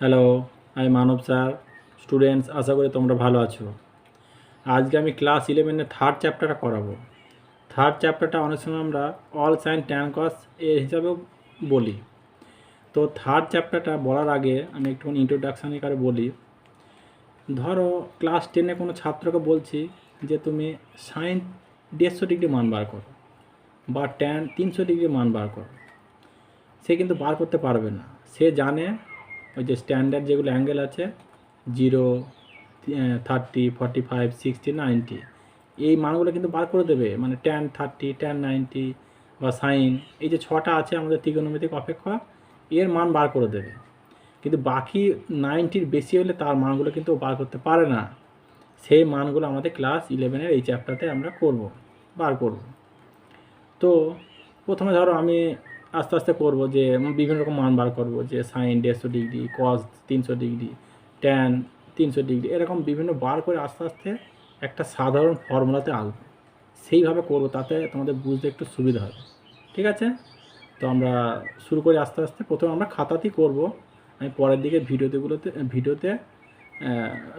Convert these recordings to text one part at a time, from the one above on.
Hello, আমি মানব sir. Students, আশা করি তোমরা ভালো আছো। আজকে আমি ক্লাস 11-এর থার্ড চ্যাপ্টারটা করাবো। থার্ড চ্যাপ্টারটা অনেক সময় আমরা অল সাইন ট্যান কস এর হিসাবেও বলি। তো থার্ড চ্যাপ্টারটা বলার আগে আমি একটুখানি ইন্ট্রোডাকশান আকারে বলি। ধরো ক্লাস 10-এ কোনো ছাত্রকে বলছি যে তুমি সাইন 150 ডিগ্রি মান বার করো বা ট্যান 300 ডিগ্রি মান বার করো। সে কিন্তু বার করতে পারবে না। সে জানে ওই যে স্ট্যান্ডার্ড যেগুলো অ্যাঙ্গেল আছে 0, 30, 45, 60, 90, এই মানগুলো কিন্তু বার করে দেবে। মানে ট্যান 30, ট্যান 90 বা সাইন, এই যে ছটা আছে আমাদের ত্রিকোণমিতিক অপেক্ষক, এর মান বার করে দেবে। কিন্তু বাকি 90-র বেশি হলে তার মানগুলো কিন্তু বার করতে পারে না। সেই মানগুলো আমাদের ক্লাস 11-এর এই চ্যাপ্টারতে আমরা বার করব। তো প্রথমে ধরো আমি আস্তে আস্তে করব যে বিভিন্ন রকম মান বার করব, যে সাইন 150 ডিগ্রি, কস 300 ডিগ্রি, ট্যান 300 ডিগ্রি, এরকম বিভিন্ন বার করে আস্তে আস্তে একটা সাধারণ ফর্মুলাতে আসবো। সেইভাবে করব, তাতে তোমাদের বুঝতে একটু সুবিধা হবে। ঠিক আছে? তো আমরা শুরু করি আস্তে আস্তে। প্রথমে আমরা খাতাতেই করব, আমি পরের দিকে ভিডিওতে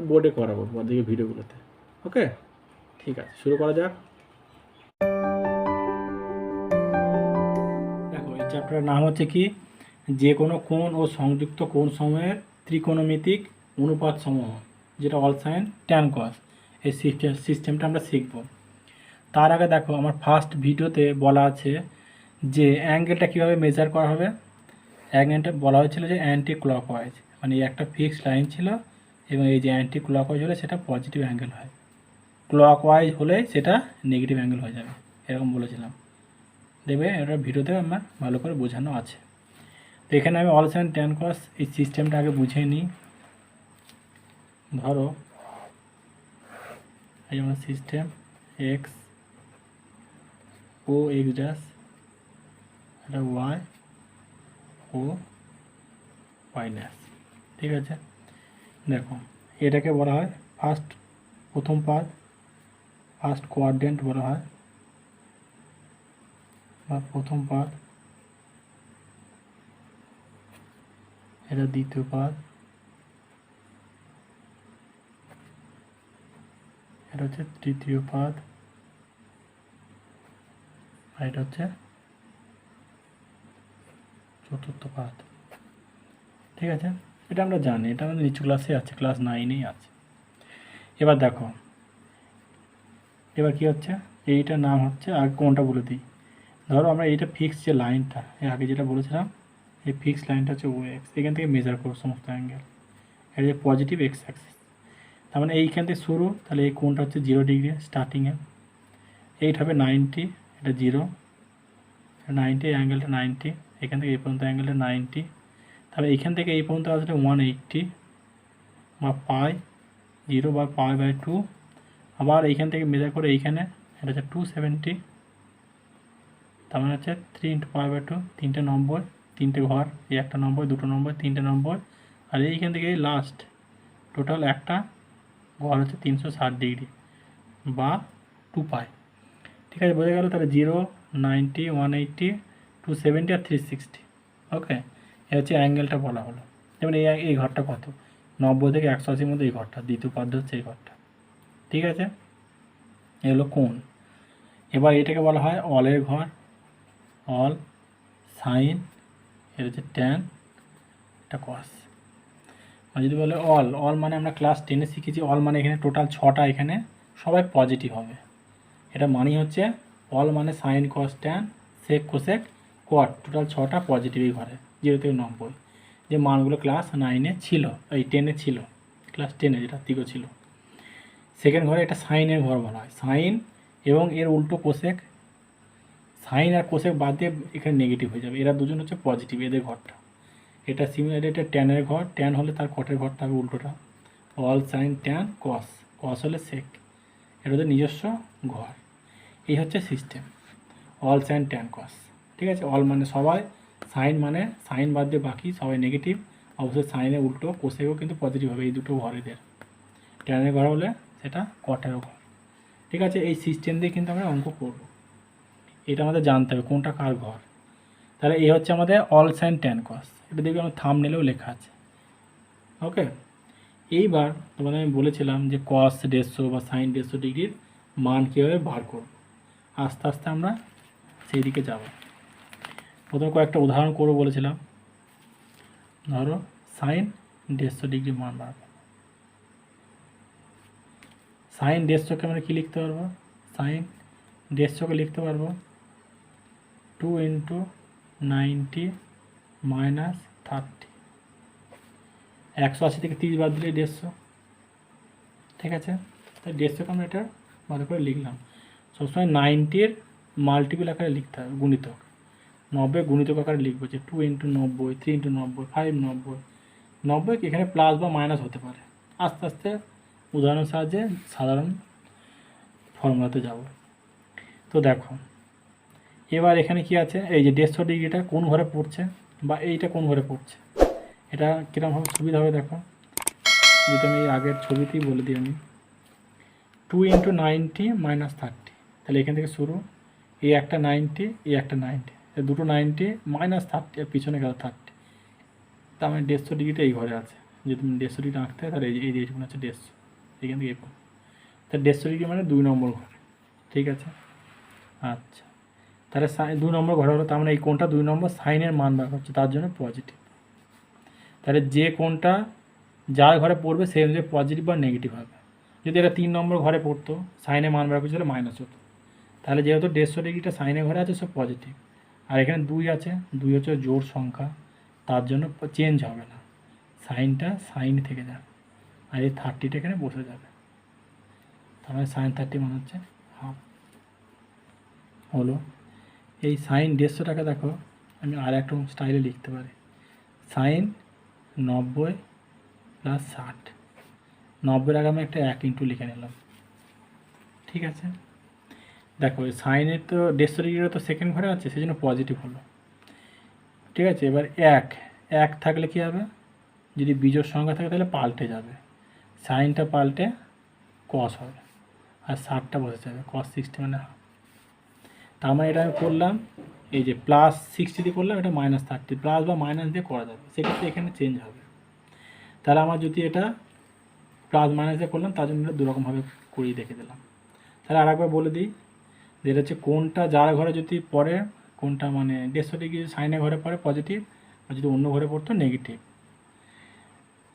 বোর্ডে করাবো, পরের দিকে ভিডিওগুলোতে। ওকে, ঠিক আছে, শুরু করা যাক। দেখো, এই চ্যাপ্টারের নাম হচ্ছে কি, যে কোনো কোণ ও সংযুক্ত কোণ সমূহের ত্রিকোণমিতিক অনুপাত সমূহ, যেটা অল সাইন ট্যান কস। এই সিস্টেমটা আমরা শিখব। তার আগে দেখো, আমার ফার্স্ট ভিডিওতে বলা আছে যে অ্যাঙ্গেলটা কীভাবে মেজার করা হবে। অ্যাঙ্গেলটা বলা হয়েছিল যে অ্যান্টি ক্লকওয়াইজ, মানে একটা ফিক্সড লাইন ছিল এবং এই যে অ্যান্টি ক্লকওয়াইজ হলে সেটা পজিটিভ অ্যাঙ্গেল হয়, ক্লকওয়াইজ হলে সেটা নেগেটিভ অ্যাঙ্গেল হয়ে যাবে, এরকম বলেছিলাম। দেখবে এটা ভিডিওতে আমার ভালো করে বোঝানো আছে। তো এখানে আমি অল সাইন ট্যান কস এই সিস্টেমটা আগে বুঝিয়ে নিই। ধরো এই আমার সিস্টেম এক্স ও এক্স ড্যাশ, এটা ওয়াই ও ওয়াই ড্যাশ। ঠিক আছে, দেখো এটাকে বলা হয় প্রথম পাদ, ফার্স্ট কোয়াড্রেন্ট বলা হয়, বা প্রথম পাদ। এটা দ্বিতীয় পাদ, এটা হচ্ছে তৃতীয় পাদ, আর এটা হচ্ছে চতুর্থ পাদ। ঠিক আছে, এটা আমরা জানি, এটা আমাদের নিচু ক্লাসে আছে, ক্লাস 9-এই আছে। এবার দেখো, এবার কি হচ্ছে, এইটার নাম হচ্ছে, আগে কোনটা বলে দিই। ধরো আমরা এইটা ফিক্স যে লাইনটা, আগে যেটা বলেছিলাম, এই ফিক্স লাইনটা হচ্ছে ও এক্স। এখান থেকে মেজার করো সমস্ত অ্যাঙ্গেল, এটা যে পজিটিভ এক্স অ্যাক্সিস। তার মানে এইখান থেকে শুরু, তাহলে এই কোণটা হচ্ছে 0 ডিগ্রি স্টার্টিংয়ে, এইট হবে 90, এটা 0, 90, অ্যাঙ্গেলটা 90, এখান থেকে এই পর্যন্ত অ্যাঙ্গেলটা 90, তাহলে এইখান থেকে এই পর্যন্ত আসলে 180 বা পাই 0 বা পাই বাই 2। আবার এইখান থেকে মেজার করে এইখানে এটা হচ্ছে 270, তার মানে হচ্ছে 3 ইন্টু পাই বাই 2, 3টে 90, 3টে ঘর, এই একটা 90, দুটো 90, 3টে 90, আর এইখান থেকে লাস্ট টোটাল একটা ঘর হচ্ছে 360 ডিগ্রি বা 2 পাই। ঠিক আছে, বোঝা গেল। তাহলে 0, 90, 180, 270 আর 360। ওকে, এ হচ্ছে অ্যাঙ্গেলটা বলা হলো। যেমন এই ঘরটা কত, 90 থেকে 180-র মধ্যে এই ঘরটা, দ্বিতীয় পাদ্য হচ্ছে এই ঘরটা। ঠিক আছে, এ হলো কোণ। এবার এটাকে বলা হয় অলের ঘর, অল সাইন, এর হচ্ছে ট্যান, এটা কস। আর যদি বলে অল, অল মানে আমরা ক্লাস 10-এ শিখেছি, অল মানে এখানে টোটাল 6টা, এখানে সবাই পজিটিভ হবে। এটা মানেই হচ্ছে অল মানে sine cos tan sec cosec কোয়াট, টোটাল 6টা পজিটিভ এই ঘরে, 0 থেকে 90, যে মানগুলো ক্লাস 9-এ ছিল, এই 10-এ ছিল, ক্লাস 10-এ যেটা তিগো ছিল। সেকেন্ড ঘরে এটা সাইনের ঘর বলা হয়, সাইন এবং এর উল্টো কোসেক, সাইন আর কোসেক বাদ দিয়ে এখানে নেগেটিভ হয়ে যাবে, এরা দুজন হচ্ছে পজিটিভ, এদের ঘরটা। এটা সিমিলার, এটা ট্যানের ঘর, ট্যান হলে তার কটের ঘরটা হবে উল্টোটা, অল সাইন ট্যান কস, কস হলে সেক, এটা হচ্ছে নিজস্ব ঘর। এই হচ্ছে সিস্টেম অল সাইন ট্যান কস। ঠিক আছে, অল মানে সবাই, সাইন মানে সাইন বাদ দিয়ে বাকি সবাই নেগেটিভ, অবশ্যই সাইনের উল্টো কোসেকও কিন্তু পজিটিভ হবে, এই দুটো ঘরেদের। ট্যানের ঘর হলে সেটা কটেরও ঘর। ঠিক আছে, এই সিস্টেম দিয়ে কিন্তু আমরা অঙ্ক করব, এটা আমাদের জানতে হবে কোনটা কার ঘর। তাহলে এই হচ্ছে আমাদের অল সাইন ট্যান কস, এটা দেখবি আমার থাম্বনেলেও লেখা আছে। ওকে, এইবার তোমাদের আমি বলেছিলাম যে কস 150 বা সাইন 150 ডিগ্রির মান কীভাবে বার করব। আস্তে আস্তে আমরা সেই দিকে যাব। প্রথমে কয়েকটা উদাহরণ করবো বলেছিলাম। ধরো সাইন 150 ডিগ্রি মান বার করব। সাইন 150কে আমরা কী লিখতে পারবো? সাইন 150কে লিখতে পারবো 2 × 90 - 30। 180 থেকে 30 বাদ দিলে 150। ঠিক আছে, তাই 150কে আমরা এটা ভালো করে লিখলাম। সবসময় 90-র মাল্টিপল আকারে লিখতে হবে, গুণিতক। 90 গুণিতক আকারে লিখবো যে 2 × 90, 3 × 90, 5 90। 90 এখানে প্লাস বা মাইনাস হতে পারে। আস্তে আস্তে উদাহরণের সাহায্যে সাধারণ ফর্মুলাতে যাব। তো দেখো এবার এখানে কি আছে, এই যে 150 ডিগ্রিটা কোন ঘরে পড়ছে বা এইটা কোন ঘরে পড়ছে, এটা কীরকমভাবে সুবিধা হবে দেখো। যদি আমি এই আগের ছবিতেই বলে দিই আমি 2 × 90 - 30, তাহলে এখান থেকে শুরু, এই একটা 90, এই একটা 90, দুটো 90 -30 আর পিছনে গেল 30। তার মানে 150 ডিগ্রিটা এই ঘরে আছে। যদি তুমি 150 ডিগ্রি আঁকতে হয় তাহলে এই এইটুকুন আছে 150, এখান থেকে এই পর্যন্ত। তাহলে 150 ডিগ্রি মানে 2 নম্বর ঘরে। ঠিক আছে, আচ্ছা, তাহলে 2 নম্বর ঘরে হলো, তার মানে এই কোণটা 2 নম্বর, সাইনের মান বার হচ্ছে, তার জন্য পজিটিভ। তাহলে যে কোণটা যার ঘরে পড়বে সেই অনুযায়ী পজিটিভ বা নেগেটিভ হবে। যদি এটা 3 নম্বর ঘরে পড়তো, সাইনের মান বার করছে, তাহলে মাইনাস হতো। তাহলে যেহেতু 150 ডিগ্রিটা সাইনের ঘরে আছে, সব পজিটিভ। আর এখানে 2 আছে, 2 হচ্ছে জোড় সংখ্যা, তার জন্য চেঞ্জ হবে না, সাইনটা সাইন থেকে যাবে, আর এই 30টা এখানে বসে যাবে। তার মানে সাইন 30 মানে হচ্ছে হাফ। হলো, এই সাইন 150টাকে দেখো আমি আর একটা স্টাইলে লিখতে পারি, সাইন 90 + 60। 90-এর আগে আমি একটা 1 ইন্টু লিখে নিলাম। ঠিক আছে, দেখো সাইনের তো 150 ডিগ্রিটা তো সেকেন্ড ঘরে আছে, সেই জন্য পজিটিভ হলো। ঠিক আছে, এবার 1 থাকলে কী হবে, যদি বিজোড় সংখ্যা থাকে তাহলে পাল্টে যাবে, সাইনটা পাল্টে কস হবে, আর 60টা বসে যাবে, cos 60 মানে হাফ। তার মানে এটা আমি করলাম, এই যে +60 দিয়ে করলাম, এটা -30, প্লাস বা মাইনাস দিয়ে করা যাবে, সেক্ষেত্রে এখানে চেঞ্জ হবে। তাহলে আমার যদি এটা প্লাস মাইনাস দিয়ে করলাম, তার জন্য এটা দুরকমভাবে করিয়ে দেখে দিলাম। তাহলে আরেকবার বলে দিই, যেটা হচ্ছে কোনটা যার ঘরে যদি পড়ে, কোনটা মানে 150 ডিগ্রি সাইনের ঘরে পড়ে পজিটিভ, আর যদি অন্য ঘরে পড়তো নেগেটিভ।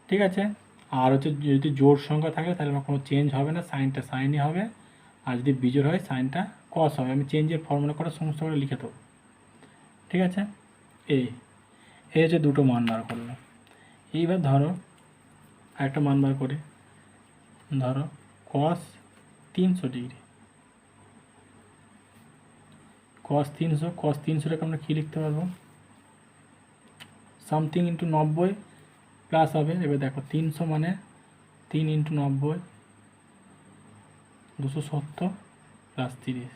ঠিক আছে, আর হচ্ছে যদি জোড় সংখ্যা থাকে তাহলে আমার কোনো চেঞ্জ হবে না, সাইনটা সাইনই হবে, আর যদি বিজোড় হয় সাইনটা কস হবে। আমি চেঞ্জের ফর্মুলা করে সমস্ত করে লিখে দেবো। ঠিক আছে, এই হচ্ছে দুটো মান বার করলাম। এইবার ধরো আরেকটা মান বার করি, ধরো কস 300 ডিগ্রি। কস 300টাকে আমরা কী লিখতে পারবো, সামথিং × 90 প্লাস হবে। এবার দেখো 300 মানে 3 × 90, 270 + 30,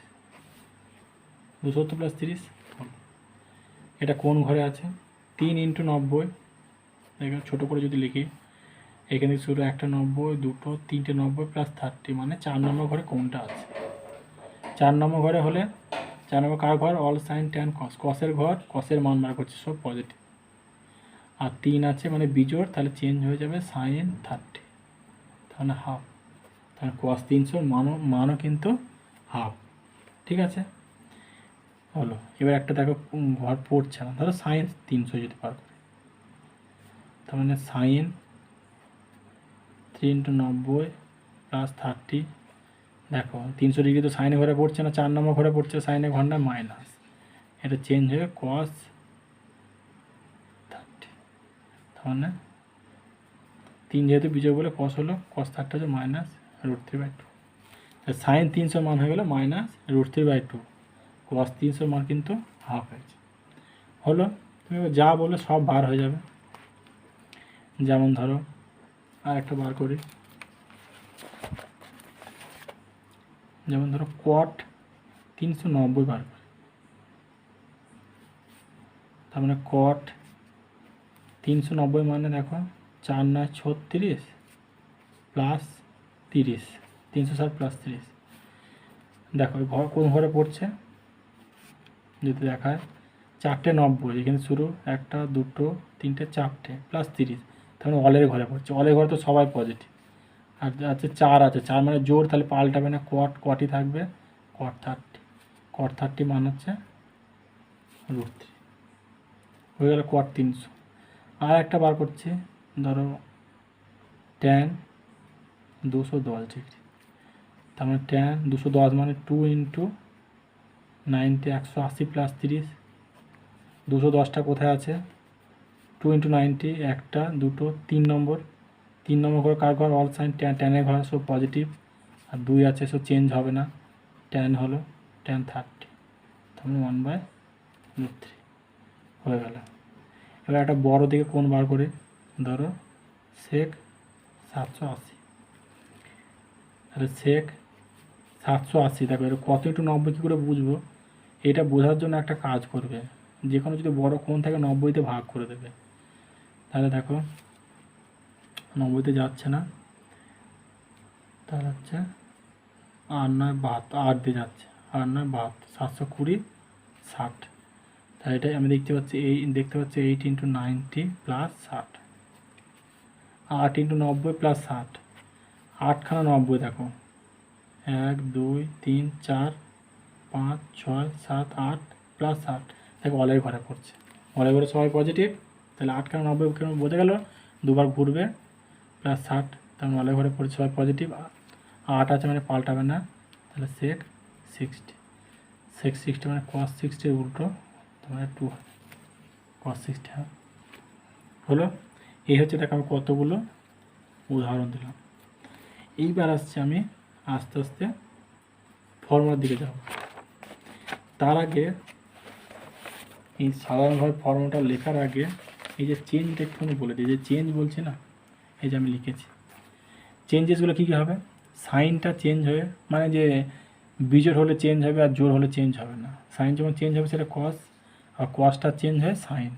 270 + 30। এটা কোন ঘরে আছে, 3 × 90, এখানে ছোটো করে যদি লিখি, এখানে শুরু একটা 90, দুটো, 3টে 90 + 30, মানে 4 নম্বর ঘরে কোনটা আছে। 4 নম্বর ঘরে হলে 4 নম্বর কার ঘর, অল সাইন ট্যান কস, কসের ঘর, কসের মান বার করছে, সব পজিটিভ। আর 3 আছে মানে বিজোড়, তাহলে চেঞ্জ হয়ে যাবে সাইন 30, তাহলে হাফ। তাহলে cos 300 মানও কিন্তু হাফ। ঠিক আছে, হলো। এবার একটা দেখো ঘর পড়ছে না, ধরো সাইন 300 যদি বার করি, তার মানে সাইন 3 × 90 + 30। দেখো 300 ডিগ্রি তো সাইনে ঘরে পড়ছে না, 4 নম্বর ঘরে পড়ছে, সাইনে ঘরটা মাইনাস, এটা চেঞ্জ হয়ে cos 30। তার মানে 3 যেহেতু বিজয় বলে cos হলো, cos 30 হচ্ছে -√3/2। সাইন 300 মান হয়ে গেল -√3/2, cos 300 মান কিন্তু হাফ হয়েছে। হলো, তুমি যা বলে সব বার হয়ে যাবে। যেমন ধরো আর একটা বার করি, যেমন ধরো cot 390 বার করি, তার মানে cot 390 মানে দেখো 4 × 9 = 36 + 30, 360 + 30। দেখো ঘর কোন ঘরে পড়ছে যদি দেখায়, 4টে 90, এখানে শুরু, একটা, দুটো, 3টে, 4টে + 30, তার মানে অলের ঘরে পড়ছে, অলের ঘরে তো সবাই পজিটিভ। আর আছে 4 আছে, 4 মানে জোর, তাহলে পাল্টাবে না, কটই থাকবে, কট 30 মান হচ্ছে √3 হয়ে গেল কট 300। আর একটা বার করছি, ধরো tan 210 ডিগ্রি, তার মানে tan 210 মানে 2 × 90 180 + 30, 210টা কোথায় আছে, 2 × 90 একটা দুটো 3 নম্বর, 3 নম্বর করে কার ঘর, অল সাইন, ট্যানের ঘর সব পজিটিভ, আর 2 আছে সব চেঞ্জ হবে না, tan হলো tan 30, তার মানে 1/√3 হয়ে গেল। এবার একটা বড় দিকে কোণ বার করে, ধরো sec 780, তাহলে sec 780, দেখো এটা কত × 90 কী করে বুঝবো, এটা বোঝার জন্য একটা কাজ করবে, যে কোনো যদি বড় কোণ থাকে 90তে ভাগ করে দেবে, তাহলে দেখো 90তে যাচ্ছে না, তাহলে হচ্ছে 8 × 9 = 72, 8 দিয়ে যাচ্ছে, 8 × 9 = 72, 720 60, তাহলে এটাই আমি দেখতে পাচ্ছি 8 × 90 + 60, 8 × 90 + 60, 8খানা 90, দেখো 1 2 3 4 5 6 7 8 + 60, দেখো অলের ঘরে পড়ছে, অলের ঘরে সবাই পজিটিভ, তাহলে 8খানা 90 কেন বোঝা গেল, দুবার ঘুরবে +60, তার মানে অলের ঘরে পড়ছে সবাই পজিটিভ, 8 আছে মানে পাল্টাবে না, তাহলে sec 60 মানে cos 60 উল্টো, তাহলে 2 cos 60 হলো। এই হচ্ছে, দেখো আমি কতগুলো উদাহরণ দিলাম। এইবার আসছে আমি আস্তে আস্তে ফর্মুলার দিকে যাব। তার আগে এই সাধারণভাবে ফর্মুলাটা লেখার আগে এই যে চেঞ্জটা একটুখানি বলে দিই, যে চেঞ্জ বলছে না, এই যে আমি লিখেছি চেঞ্জেসগুলো কী কী হবে, সাইনটা চেঞ্জ হয়ে, মানে যে বিজোড় হলে চেঞ্জ হবে আর জোড় হলে চেঞ্জ হবে না, সাইন যখন চেঞ্জ হবে সেটা কস, আর কসটা চেঞ্জ হয়ে সাইন,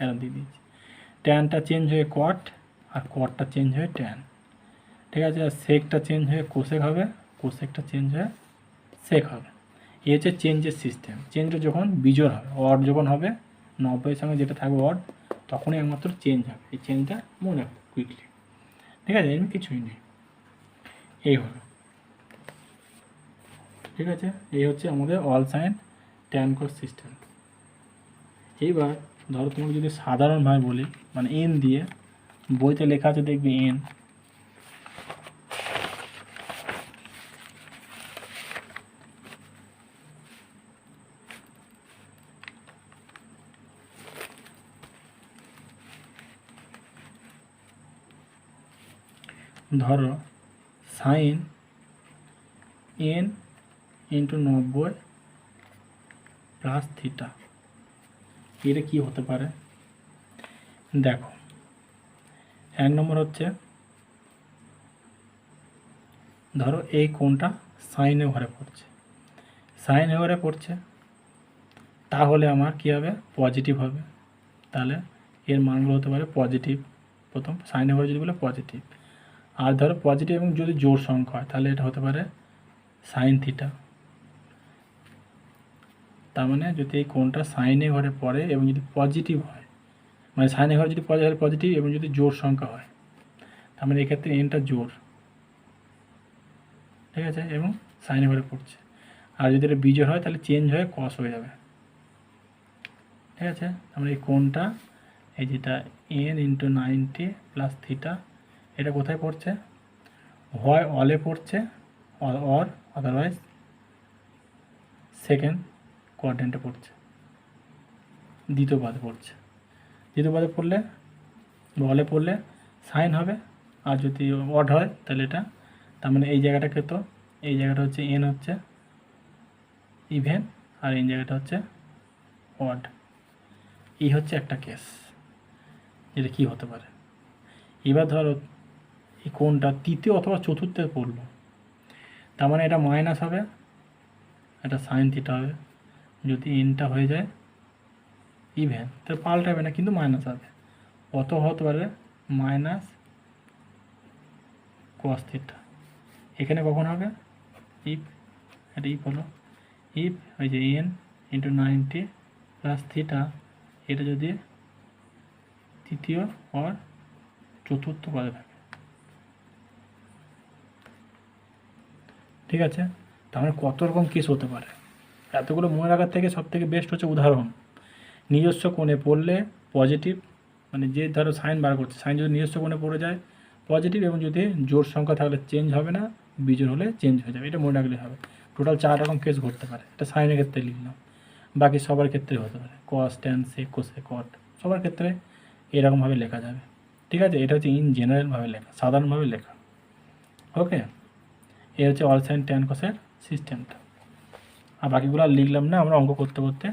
এরা দিয়ে দিয়েছি, ট্যানটা চেঞ্জ হয়ে কট, আর কটটা চেঞ্জ হয়ে ট্যান, ঠিক আছে, আর সেকটা চেঞ্জ হয়ে কোসেক হবে, কোসেকটা চেঞ্জ হয়ে সেক হবে। এই হচ্ছে চেঞ্জের সিস্টেম। চেঞ্জটা যখন বিজোড় হবে, অড যখন হবে, 90-এর সঙ্গে যেটা থাকবে অড, তখনই একমাত্র চেঞ্জ হবে। এই চেঞ্জটা মনে রাখবে কুইকলি, ঠিক আছে, এমনি কিছুই নেই। এই হলো, ঠিক আছে, এই হচ্ছে আমাদের অল সাইন ট্যান কস সিস্টেম। এইবার ধরো তোমাকে যদি সাধারণভাবে বলি, মানে এন দিয়ে, বইতে লেখা আছে দেখবি এন, ধরো সাইন n × 90 + থিটা, এটা কি হতে পারে, দেখো 1 নম্বর হচ্ছে, ধরো এই কোণটা সাইনে ঘরে পড়ছে, সাইনে ঘরে পড়ছে, তাহলে আমার কী হবে, পজিটিভ হবে, তাহলে এর মানগুলো হতে পারে পজিটিভ, প্রথম সাইনে ঘরে যদি বলে পজিটিভ, আর ধরো পজিটিভ এবং যদি জোড় সংখ্যা হয় তাহলে এটা হতে পারে সাইন থিটা, তার মানে যদি এই কোণটা সাইনে ঘরে পড়ে এবং যদি পজিটিভ হয়, মানে সাইনে ঘরে যদি পজিটিভ এবং যদি জোড় সংখ্যা হয়, তার মানে এক্ষেত্রে এনটা জোড়, ঠিক আছে, এবং সাইনে ঘরে পড়ছে, আর যদি এটা বিজোড় হয় তাহলে চেঞ্জ হয়ে কস হয়ে যাবে, ঠিক আছে, আমরা এই কোণটা, এই যেটা n × 90 + থিটা, এটা কোথায় পড়ছে, হয় অলে পড়ছে, অর আদারওয়াইজ সেকেন্ড কোয়াড্রেন্টে পড়ছে, দ্বিতীয় পাদে পড়ছে, দ্বিতীয় পাদে পড়লে অলে পড়লে সাইন হবে, আর যদি অড হয় তাহলে এটা, তার মানে এই জায়গাটাকে, তো এই জায়গাটা হচ্ছে এন হচ্ছে ইভেন, আর এই জায়গাটা হচ্ছে অড, এই হচ্ছে একটা কেস, এটা কি হতে পারে। এবার ধরো এই কোণটা তৃতীয় অথবা চতুর্থে পড়লো, তার মানে এটা মাইনাস হবে, এটা সাইন থিটা হবে, যদি এনটা হয়ে যায় ইভেন তাহলে পাল্টাবে না কিন্তু মাইনাস হবে, অথবা হতে পারে মাইনাস কস থিটা, এখানে কখন হবে, ইফ, এটা ইফ হলো, ইফ ওই যে n × 90 + থিটা, এটা যদি তৃতীয় অর চতুর্থ পদে থাকে। ঠিক আছে, তার মানে কত রকম কেস হতে পারে, এতগুলো মনে রাখার থেকে সব থেকে বেস্ট হচ্ছে উদাহরণ। নিজস্ব কোণে পড়লে পজিটিভ, মানে যে ধরো সাইন বার করছে, সাইন যদি নিজস্ব কোণে পড়ে যায় পজিটিভ, এবং যদি জোড় সংখ্যা থাকলে চেঞ্জ হবে না, বিজোড় হলে চেঞ্জ হয়ে যাবে, এটা মনে রাখলে হবে। টোটাল 4 রকম কেস ঘটতে পারে, এটা সাইনের ক্ষেত্রে লিখলাম, বাকি সবার ক্ষেত্রে হতে পারে, কস, ট্যান, সেক, কোসেক, কট, সবার ক্ষেত্রে এরকমভাবে লেখা যাবে। ঠিক আছে, এটা হচ্ছে ইন জেনারেলভাবে লেখা, সাধারণভাবে লেখা। ওকে, এ হচ্ছে অল সাইন ট্যান কসের সিস্টেমটা। আর বাকিগুলো আর লিখলাম না, আমরা অঙ্ক করতে করতে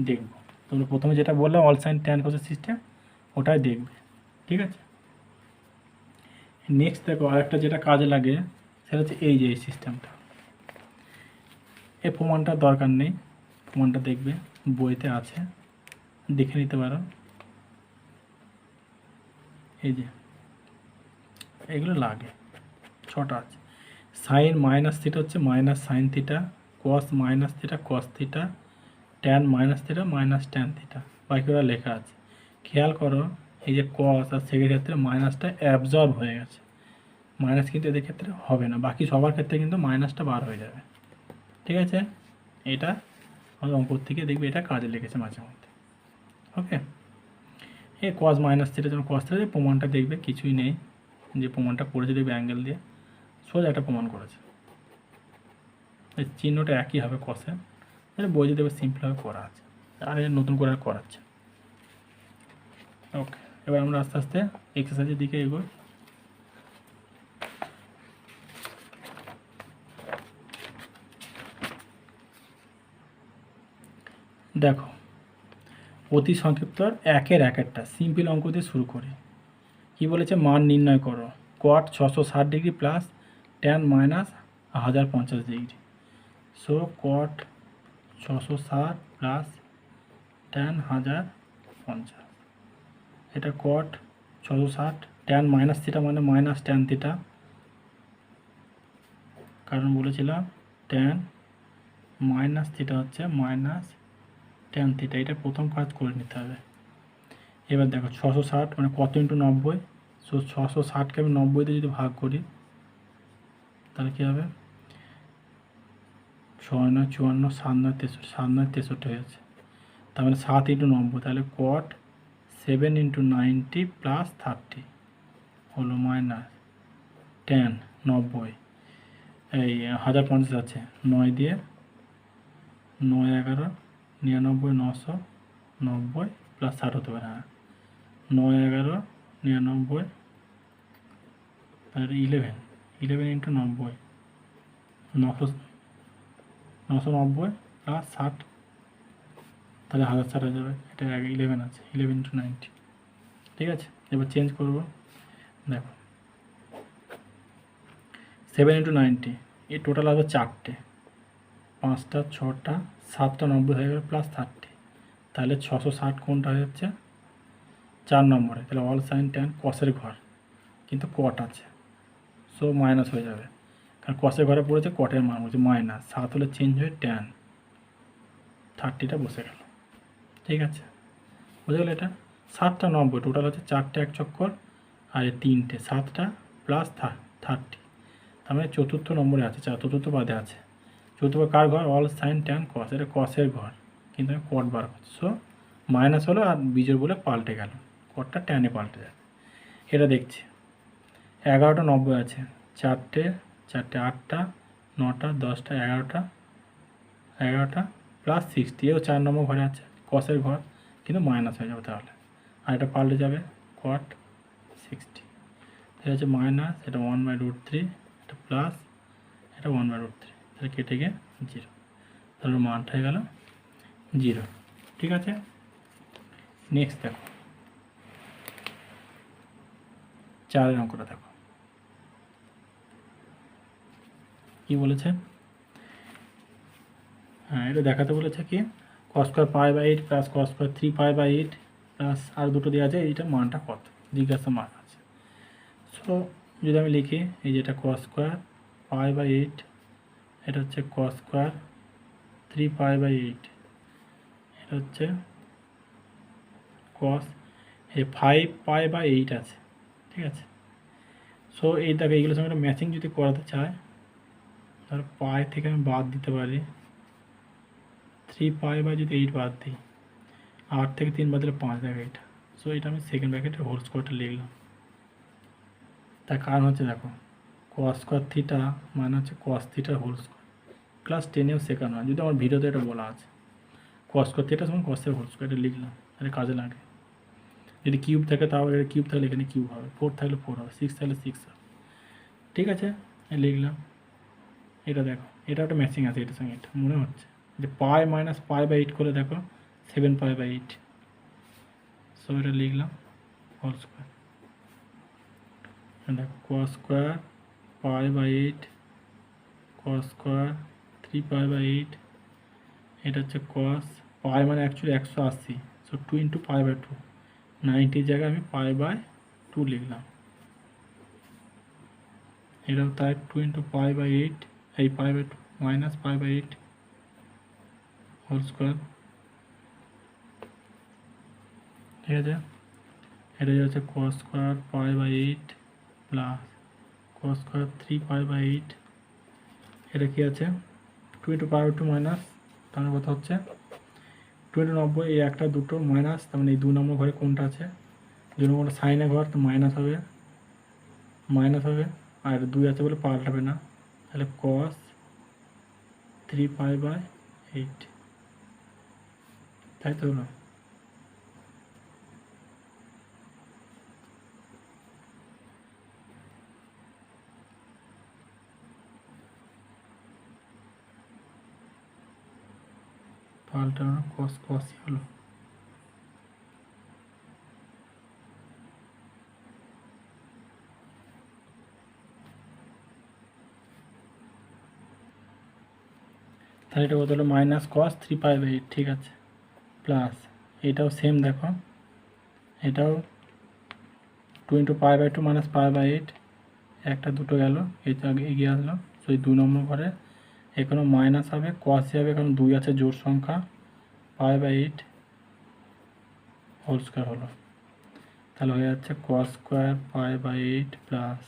দেখব। তোমরা প্রথমে যেটা বললাম অল সাইন ট্যান কসের সিস্টেম, ওটাই দেখবে। ঠিক আছে, নেক্সট দেখো আরেকটা যেটা কাজে লাগে, সেটা হচ্ছে এই যে এই সিস্টেমটা। এই প্রমাণটা দরকার নেই, প্রমাণটা দেখবে বইতে আছে, দেখে নিতে পারো। এই যে এগুলো লাগে, 6টা আছে। সাইন মাইনাস থিটা হচ্ছে মাইনাস সাইন থিটা, কস minus theta cos theta, tan minus theta minus tan theta, বাকিগুলো লেখা আছে। খেয়াল করো এই যে কস আর সেকের ক্ষেত্রে মাইনাসটা অ্যাবজর্ব হয়ে গেছে, মাইনাস কিন্তু এদের ক্ষেত্রে হবে না, বাকি সবার ক্ষেত্রে কিন্তু মাইনাসটা বার হয়ে যাবে। ঠিক আছে, এটা আমাদের অঙ্ক থেকে দেখবে এটা কাজে লেগেছে মাঝে মধ্যে। ওকে, এই কস মাইনাস থিটা যেমন কস থিটা, প্রমাণটা দেখবে কিছুই নেই, যে প্রমাণটা করেছে দেখবে অ্যাঙ্গেল দিয়ে সোজা একটা প্রমাণ করেছে, এই চিহ্নটা একই হবে কসের, বইতে দেখবে সিম্পলভাবে করা আছে, আর নতুন করে করাচ্ছে। ওকে, এবার আমরা আস্তে আস্তে এক্সারসাইজের দিকে এগোই। দেখো অতি সংক্ষিপ্ত একের একটা সিম্পল অঙ্ক দিয়ে শুরু করি। কি বলেছে, মান নির্ণয় করো cot 660 degree plus tan minus 1050 degree. So cot 660 plus tan 1050, এটা কট 660, ট্যান মাইনাস থিটা মানে মাইনাস ট্যান থিটা, কারণ বলেছিলাম ট্যান মাইনাস থিটা হচ্ছে মাইনাস ট্যান থিটা, এটা প্রথম কাজ করে নিতে হবে। এবার দেখো 660 মানে কত ইন্টু 90, সো 660কে আমি 90 দিয়ে যদি ভাগ করি তাহলে কী হবে, 6 9 54, 7 9 63, 7 9 63 হয়েছে, তার মানে 7 ইন্টু 90, তাহলে কট 7 ইন্টু 90 প্লাস 30 হলো মাইনাস ট্যান 90, এই 1050 আছে 9 দিয়ে, 9 11 99 990 প্লাস 60 হতে পারে, হ্যাঁ 9 11 99, তাহলে 11 ইন্টু 90 990 প্লাস 60, তাহলে 1060 হয়ে যাবে, এটা 11 আছে, 11 ইন্টু 90। ঠিক আছে, এবার চেঞ্জ করবো, দেখো 7 ইন্টু 90, এই টোটাল হবে 4টে, 5টা 6টা 7টা 90 হয়ে গেল প্লাস 30, তাহলে 660 কোনটা হয়ে যাচ্ছে 4 নম্বরে, তাহলে অল সাইন ট্যান কসের ঘর, কিন্তু কট আছে সো মাইনাস হয়ে যাবে, কারণ কসের ঘরে পড়েছে কটের মান বলছে মাইনাস, 7 হলে চেঞ্জ হয়ে ট্যান, 30টা বসে গেল। ঠিক আছে, বুঝে গেল, এটা 7টা 90, টোটাল হচ্ছে 4টে 1 চক্কর আর 3টে, 7টা প্লাস 30, তার মানে চতুর্থ নম্বরে আছে, চতুর্থ পাদে আছে। চতুর্থ কার ঘর, অল সাইন ট্যান কস, এটা কসের ঘর, কিন্তু আমি কট বার করছি, সো মাইনাস হলো আর বিজোড় বলে পাল্টে গেল, কটটা ট্যানে পাল্টে যাবে। এটা দেখছি 11টা 90 আছে, 4টে 8টা 9টা 10টা 11টা প্লাস 60, এও 4 নম্বর ঘরে আছে কসের ঘর, কিন্তু মাইনাস হয়ে যাবে, তাহলে আর এটা পাল্টে যাবে কট 60, এটা হচ্ছে মাইনাস, এটা 1/√3, এটা প্লাস, এটা 1/√3, তাহলে কেটে গিয়ে 0, তাহলে মানটা হয়ে গেল 0। ঠিক আছে, নেক্সট দেখো 4এর অঙ্কটা দেখো কি বলেছে, হ্যাঁ এটা দেখাতে বলেছে কি, cos square π/8 plus cos square 3π/8 plus আর দুটো দেওয়া আছে, এইটা মানটা কত জিজ্ঞাসা মান আছে। সো যদি আমি লিখি এই যে এটা cos স্কোয়ার π/8, এটা হচ্ছে cos স্কোয়ার 3π/8, এটা হচ্ছে cos, এই 5π/8 আছে, ঠিক আছে। সো এই দেখো এইগুলোর সঙ্গে ম্যাচিং যদি করাতে চায়, ধর পাই থেকে আমি বাদ দিতে পারি 3π/8 বাদ দিই, 8 থেকে 3 বাদ দিলে 5 দেখো এটা। সো এটা আমি সেকেন্ড ব্র্যাকেটে হোল স্কোয়ারটা লিখলাম। তার কারণ হচ্ছে দেখো cos স্কোয়ার থিটা মানে হচ্ছে cos থিটার হোল স্কোয়ার। ক্লাস 10এও শেখানো হয়, যদি আমার ভিডিওতে এটা বলা আছে cos স্কোয়ার থিটা সমান cos এর হোল স্কোয়ার, এটা লিখলাম, এটা কাজে লাগে। যদি কিউব থাকে তাও এটা কিউব থাকলে এখানে কিউব হবে, 4 থাকলে 4 হবে, 6 থাকলে 6 হবে। ঠিক আছে, লিখলাম। এটা দেখো এটা একটা ম্যাচিং আছে এটার সঙ্গে, এটা মনে হচ্ছে যে π-π/8 করে দেখো 7π/8। সো এটা লিখলাম হোল স্কোয়ার। দেখো cos স্কোয়ার π/8 cos স্কোয়ার 3π/8, এটা হচ্ছে cos পাই মানে অ্যাকচুয়ালি 180, সো 2 × π/2, 90 জায়গায় আমি π/2 লিখলাম। এটাও তাই 2 × π/8, এই π/2 মাইনাস π/8 হোল স্কোয়ার। ঠিক আছে, এটা হচ্ছে cos square π/8 plus cos square 3π/8, এটা কি আছে 2 × π/2 মাইনাস, তার কথা হচ্ছে 2 × 90, এই একটা দুটো মাইনাস, তার মানে এই 2 নম্বর ঘরে কোনটা আছে, 2 নম্বরটা সাইনের ঘর, তো মাইনাস হবে, আর 2 আছে বলে পাল্টাবে না, তাহলে cos 3π/8, তাই তো হলো। পাল্টানো cosই হলো। তাহলে এটা কত হলো মাইনাস cos 3π/8, ঠিক আছে, প্লাস এটাও সেম দেখো, এটাও 2 × π/2 মাইনাস π/8, একটা দুটো গেল, এই তো আগে এগিয়ে আসলো, তো এই 2 নম্বর ঘরে এখানেও মাইনাস হবে, cosই হবে, কারণ 2 আছে জোড় সংখ্যা, π/8 হোল স্কোয়ার হলো। তাহলে হয়ে যাচ্ছে cos square π/8 plus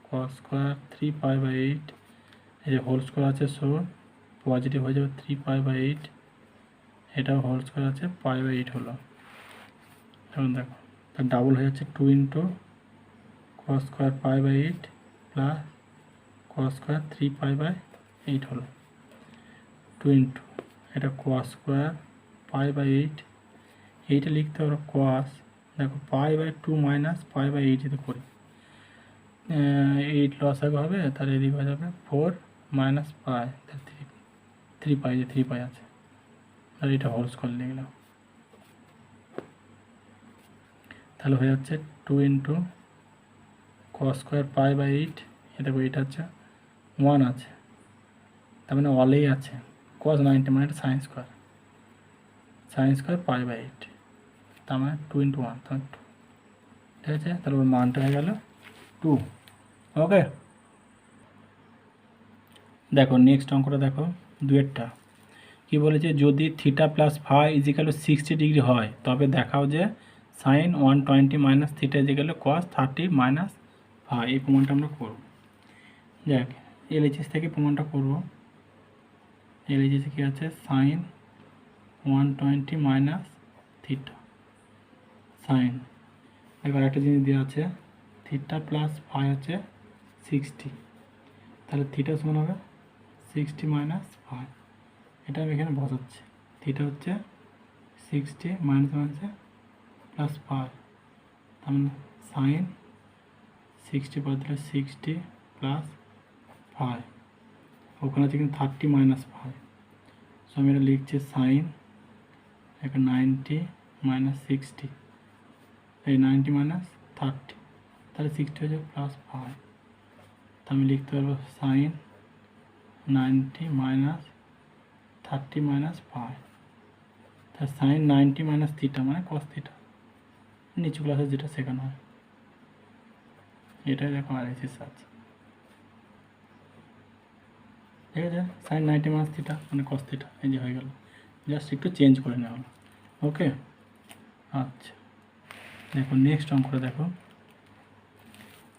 cos square 3π/8, এই যে হোল স্কোয়ার আছে, সো পজিটিভ হয়ে যাবে 3π/8, এটাও হোল স্কোয়ার আছে, π/8 হলো। এখন দেখো তার ডাবল হয়ে যাচ্ছে 2 × cos square π/8 plus cos square 3π/8 হলো, 2 × এটা cos স্কোয়ার π/8, এইটা লিখতে হবে cos, দেখো π/2 মাইনাস π/8 যদি করি 8 লস আগে হবে, তাহলে এদিকে হয়ে যাবে 4 মাইনাস পাই, 3π, যে 3π আছে, আর এটা হোল স্কোয়ার লিখলাম। তাহলে হয়ে যাচ্ছে 2 × cos স্কোয়ার π/8, এটা এটা হচ্ছে 1 আছে, তার মানে অলেই আছে, cos 90 মানে এটা সাইন স্কোয়ার π/8, তার মানে 2 × 1, তার 2, ঠিক আছে, তাহলে ওর মানটা হয়ে গেল 2। ওকে, দেখো নেক্সট অঙ্কটা দেখো, দুয়েরটা কি বলেছে, যদি theta plus phi is equal 60 degree হয় তবে দেখাও যে sine 120 minus theta is equal cos 30 minus phi. এই প্রমাণটা আমরা করব। যাক এলএইচএস থেকে প্রমাণটা করব। এলএইচএসে কী আছে, সাইন 120 মাইনাস থিটা, সাইন, এবার একটা জিনিস দেওয়া আছে থিটা প্লাস ফাই হচ্ছে 60, তাহলে থিটা সমান হবে 60 মাইনাস ফাই, এটা আমি এখানে বসাচ্ছি, থিটা হচ্ছে 60 মাইনাস হচ্ছে প্লাস ফাই, তার মানে সাইন 60 বাদ দিলে 60 প্লাস ফাই, ওখানে আছে কিন্তু 30 মাইনাস ফাই, সো আমি এটা লিখছি সাইন এখন 90 মাইনাস 60, এই 90 মাইনাস 30, তাহলে 60 হয়ে যাবে প্লাস ফাই, তা আমি লিখতে পারবো সাইন 90 মাইনাস 30 মাইনাস ফাই, তার সাইন 90 মাইনাস থিটা মানে কস থিটা, নিচু ক্লাসে যেটা শেখানো হয়, এটাই দেখো আর এসে আছে, ঠিক আছে, সাইন 90 মাইনাস থিটা মানে কস থিটা, এই যে হয়ে গেল, জাস্ট একটু চেঞ্জ করে নেওয়া হলো। ওকে, আচ্ছা দেখো নেক্সট অঙ্কটা দেখো,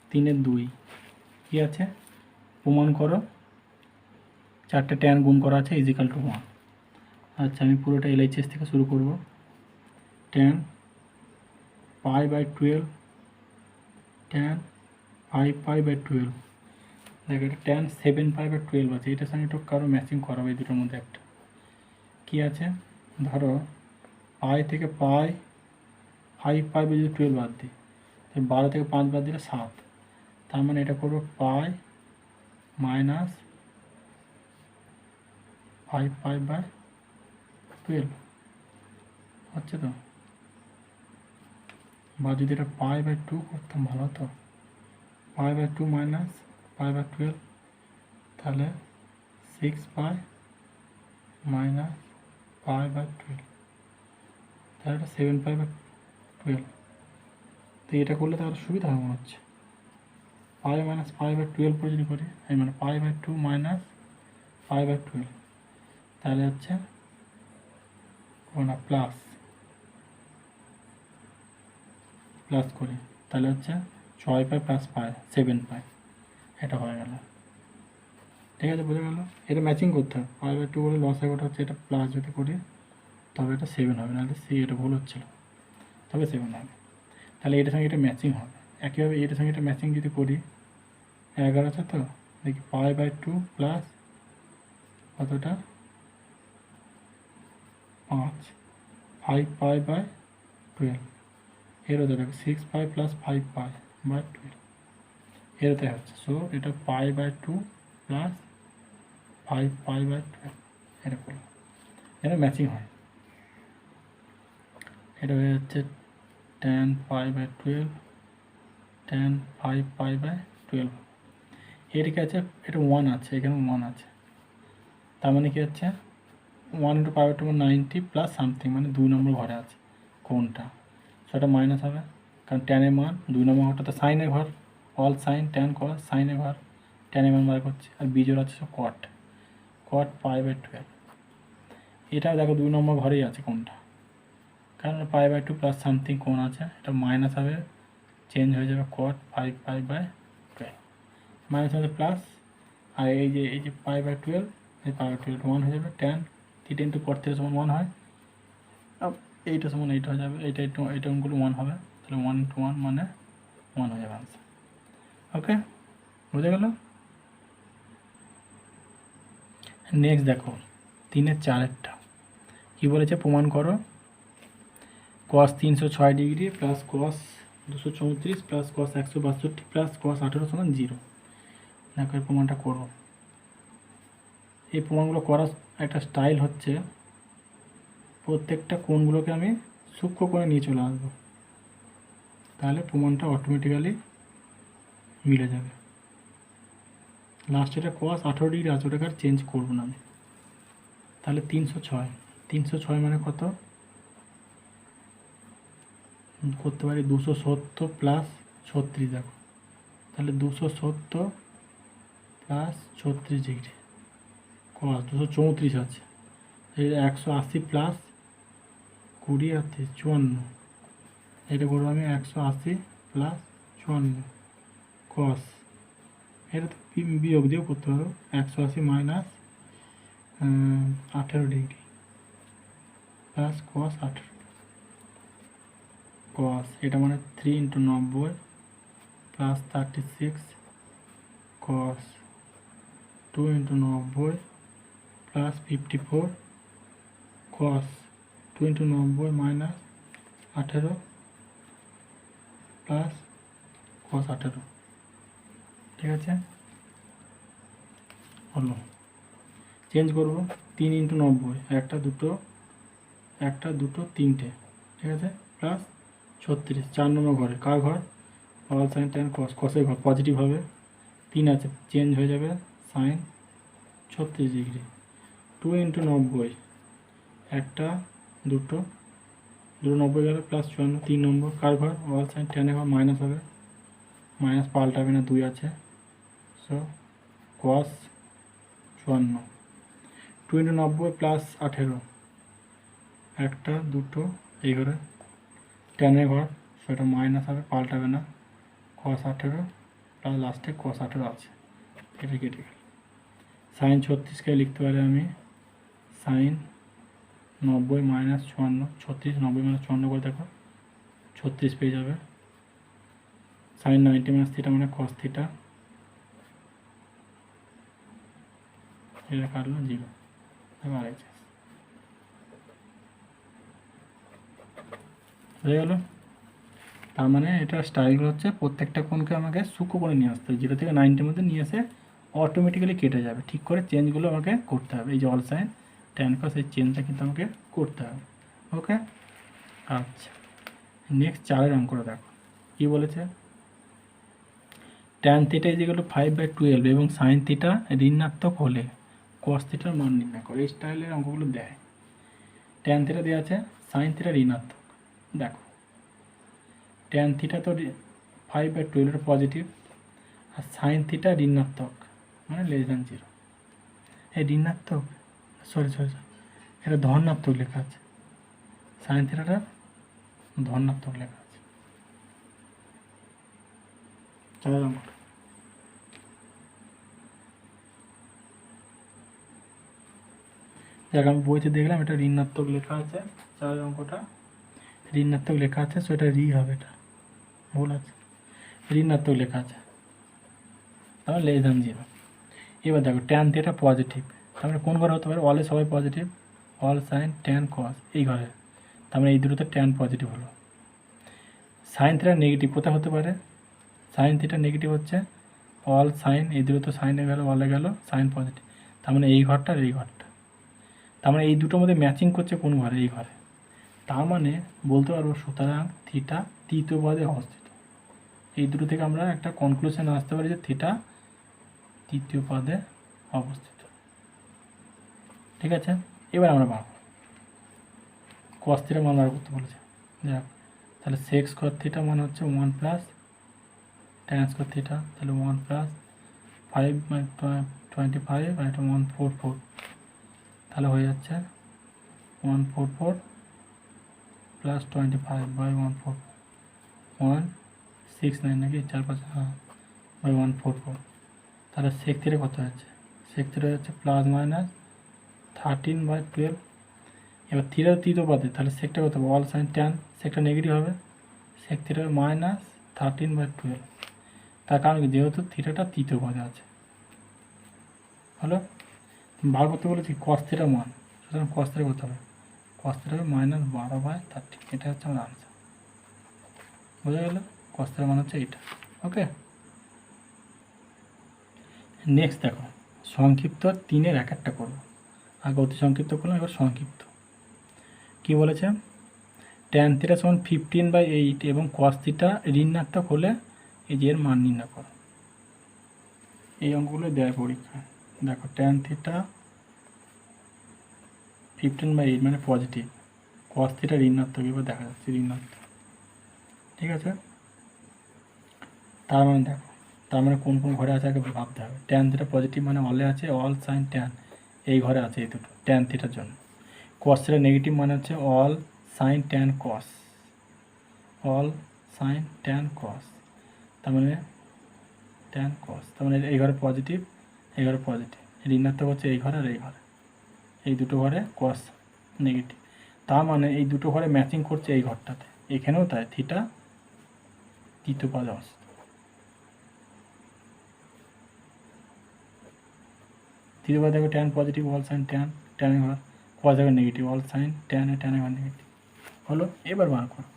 3-এর 2 কী আছে প্রমাণ করো 4টে ট্যান গুণ করা আছে ইজিক্যাল টু 1। আচ্ছা আমি পুরোটা LHS থেকে শুরু করব। ট্যান π/12 ট্যান 5π/12 দেখো এটা ট্যান 7π/12 আছে, এটার সঙ্গে একটু কারো ম্যাচিং করাবে এই দুটোর মধ্যে একটা কী আছে। ধরো পাই থেকে পাই 5π যদি 12 বাদ দিই, 12 থেকে 5 বাদ দিলে 7, তার মানে এটা করবো পাই মাইনাস 5π/12 হচ্ছে তো। বা যদি এটা π/2 করতাম ভালো হতো, π/2 মাইনাস π/12 তাহলে 6π মাইনাস π/12 তাহলে এটা 7π/12। তো এটা করলে তাহলে সুবিধা হবে মনে হচ্ছে। পাই মাইনাস π/12 করে যদি করি, এই মানে π/2 মাইনাস π/12 তাহলে হচ্ছে না প্লাস করি, তাহলে হচ্ছে 6π প্লাস পাই 7π, এটা হয়ে গেল। ঠিক আছে, বোঝা গেল। এটা ম্যাচিং করতে হবে, π/2 বলে লস হয়, ওটা হচ্ছে এটা প্লাস যদি করি তবে এটা 7 হবে, নাহলে এটা ভুল হচ্ছিল, তবে 7 হবে। তাহলে এটার সঙ্গে এটা ম্যাচিং হবে। একইভাবে এটার সঙ্গে এটা ম্যাচিং যদি করি 11 আছে তো, দেখি π/2 প্লাস কতটা 5 5π/12 এর হতে দেখো 6π প্লাস 5π/12 এর হতে হচ্ছে। সো এটা π/2 প্লাস 5π/12 এটা করলো, এটা ম্যাচিং হয়। এটা হয়ে যাচ্ছে tan π/12 tan 5π/12। এদিকে আছে এটা 1 আছে, এখানে 1 আছে, তার মানে কি হচ্ছে 1 × π/2 90 প্লাস সামথিং, মানে 2 নম্বর ঘরে আছে কোনটা, সেটা মাইনাস হবে, কারণ ট্যানের মান 2 নম্বর ঘরটা তো সাইনের ঘর, অল সাইন ট্যান কস সাইনের ঘর, ট্যানের মান বার করছে, আর বিজোর আছে সব কট π/12। এটা দেখো 2 নম্বর ঘরেই আছে কোনটা, কারণ π/2 প্লাস সামথিং কোন আছে, এটা মাইনাস হবে, চেঞ্জ হয়ে যাবে cot 5π/12 মাইনাস হবে প্লাস, আর এই যে π/12 এই π/12 1 হয়ে যাবে, tan theta into cot theta সমান 1 হয়, এইটা সমান এইটা হয়ে যাবে, এইটা অঙ্কগুলো 1 হবে, তাহলে 1 × 1 মানে 1 হয়ে যাবে আনসার। ওকে, বুঝে গেল। নেক্সট দেখো 3-এর 4-এরটা কী বলেছে, প্রমাণ করো cos 306 degree plus cos 234 plus cos 162 plus cos 18 সমান 0। দেখো এই প্রমাণটা করো। এই প্রমাণগুলো করার একটা স্টাইল হচ্ছে প্রত্যেকটা কোণগুলোকে আমি সূক্ষ্ম করে নিয়ে চলে আসবো, তাহলে প্রমাণটা অটোমেটিক্যালি মিলে যাবে। লাস্টে এটা cos 18 ডিগ্রি আছে, ওটাকে আর চেঞ্জ করবো না আমি। তাহলে 306 মানে কত করতে পারি, 270 প্লাস 36, দেখো তাহলে 270 প্লাস 36 ডিগ্রি cos 234 আছে, 180 প্লাস 20 আর 54, এটা করবো আমি 180 প্লাস 54 cos, এটা তো বিয়োগ দিয়েও করতে পারো, 180 minus 18 degree plus cos 18 cos, এটা মানে 3 × 90 plus 36 cos 2 × 90 plus 54 cos 2 × 90 minus 18 plus cos 18। ঠিক আছে, হলো। চেঞ্জ করবো 3 × 90, একটা দুটো 3টে, ঠিক আছে, প্লাস 36 4 নম্বর ঘরে, কার ঘর, অল সাইন ট্যান কস, কসের ঘর পজিটিভ হবে, 3 আছে চেঞ্জ হয়ে যাবে সাইন 36 ডিগ্রি, 2 × 90 একটা দুটো 90 গেলে প্লাস 54 3 নম্বর, কার ঘর, অল সাইন ট্যানের ঘর, মাইনাস হবে, মাইনাস পাল্টাবে না, 2 আছে, সো cos 54, 2 × 90 প্লাস 18 একটা দুটো এই ঘরে ট্যানের ঘর, সেটা মাইনাস হবে, পাল্টাবে না, cos 18 প্লাস লাস্টে cos 18 আছে, এটা কেটে গেল। sin 36কে লিখতে পারি আমি sin 90 মাইনাস 56, 36 90 মাইনাস 56 করে দেখো 36 পেয়ে যাবে। sin 90 মাইনাস থিটা মানে cos থিটা, এটা কাটলো 0, দেখো RHS হয়ে গেল। তার মানে এটা স্টাইল হচ্ছে প্রত্যেকটা কোণকে আমাকে সূক্ষ্ম করে নিয়ে আসতে হবে, 0 থেকে 90-র মধ্যে নিয়ে এসে অটোমেটিক্যালি কেটে যাবে। ঠিক করে চেঞ্জগুলো আমাকে করতে হবে, এই যে অল সাইন ট্যান কস এই চেঞ্জটা কিন্তু আমাকে করতে হবে। ওকে, আচ্ছা নেক্সট 4-এর অঙ্কটা দেখো কী বলেছে। ট্যান থিটা ইজিক্যাল টু 5/12 এবং সাইন থিটা ঋণাত্মক হলে কস থিটার মান নির্ণয় করে। এই স্টাইলের অঙ্কগুলো দেয়। ট্যান থিটা দেওয়া আছে, সাইন থিটা ঋণাত্মক। দেখো ট্যান থিটা তো 5/12 পজিটিভ, আর সাইন থিটা ঋণাত্মক মানে <0। এই ঋণাত্মক সরি এটা ধনাত্মক লেখা আছে, সাইন থিটাটা ধনাত্মক লেখা আছে। দেখ আমি বইতে দেখলাম এটা ঋণাত্মক লেখা আছে, 4 অঙ্কটা ঋণাত্মক লেখা আছে, সো এটা রি হবে, এটা ভুল আছে, ঋণাত্মক লেখা আছে তাহলে <0। এবার দেখো ট্যান থিটা পজিটিভ, তার মানে কোন ঘরে হতে পারে, অলে সবাই পজিটিভ, অল সাইন ট্যান কস এই ঘরে, তার মানে এই দুটোতে ট্যান পজিটিভ হলো। সাইন থিটা নেগেটিভ কোথায় হতে পারে, সাইন থিটা নেগেটিভ হচ্ছে অল সাইন, এই দুটো তো সাইনে গেল অলে গেল, সাইন পজিটিভ, তার মানে এই ঘরটা আর এই ঘরটা, তার মানে এই দুটোর মধ্যে ম্যাচিং করছে কোন ঘরে, এই ঘরে। তার মানে বলতে পারবো সুতরাং থিটা তৃতীয় পদে অবস্থিত। এই দুটো থেকে আমরা একটা কনক্লুশন আসতে পারি যে থিটা তৃতীয় পদে অবস্থিত। ঠিক আছে, এবার আমরা পাবো কস থিটা মান বার করতে বলেছে। দেখ তাহলে সেক স্কোয়ার থিটা মানে হচ্ছে 1 প্লাস ট্যান স্কোয়ার থিটা, তাহলে 1 প্লাস 5/25 আর এটা 144, তাহলে হয়ে যাচ্ছে 144 প্লাস 25/144 169 নাকি 4-5 হ্যাঁ বাই 144। তাহলে সেক থিটা কত হচ্ছে, সেক থিটা হচ্ছে প্লাস মাইনাস 13/12। এবার থিটা তৃতীয় পদে, তাহলে সেকটা কত হবে, অল সাইন ট্যান, সেকটা নেগেটিভ হবে, সেক থিটা মাইনাস 13/12। তার কারণ কি, যেহেতু থিটাটা তৃতীয় পদে আছে। হলো, বার করতে বলেছি কস থিটার মান, সুতরাং কস থিটা করতে হবে, কস থিটা হবে -12/30, এটা হচ্ছে আমার আনসার। বোঝা গেল, কস থিটার মান হচ্ছে এইটা। ওকে, নেক্সট দেখো সংক্ষিপ্ত 3-এর এক একটা করবো, আগে অতি সংক্ষিপ্ত করলাম, এবার সংক্ষিপ্ত। কি বলেছে, ট্যান থিটা সমান 15/8 এবং কস থিটা ঋণাত্মক হলে এই যে এর মান নির্ণয় করো। এই অঙ্কগুলো দেয় পরীক্ষায়। দেখো ট্যান থিটা 15/8 মানে পজিটিভ, কস থিটা ঋণাত্মক, এবার দেখা যাচ্ছে ঋণাত্মক। ঠিক আছে, তার মানে দেখো, তার মানে কোন কোন ঘরে আছে আগে ভাবতে হবে। ট্যান থিটা পজিটিভ মানে অলে আছে অল সাইন ট্যান, এই ঘরে আছে এই দুটো ট্যান থিটার জন্য। কস থিটা নেগেটিভ মানে হচ্ছে অল সাইন ট্যান কস, অল সাইন ট্যান কস, তার মানে ট্যান কস, তার মানে এই ঘরে পজিটিভ, এই ঘরে পজিটিভ, ঋণাত্মক হচ্ছে এই ঘরে আর এই ঘরে, এই দুটো ঘরে কস নেগেটিভ, তার মানে এই দুটো ঘরে ম্যাচিং করছে এই ঘরটাতে, এখানেও তাই, থিটা তৃতীয় পদে অবস্থিত। তৃতীয় পদে দেখো tan positive, all sine tan, ট্যানের ঘর কস দেখো নেগেটিভ, অল সাইন ট্যান, ট্যানের ঘর নেগেটিভ। হলো, এবার বার করো।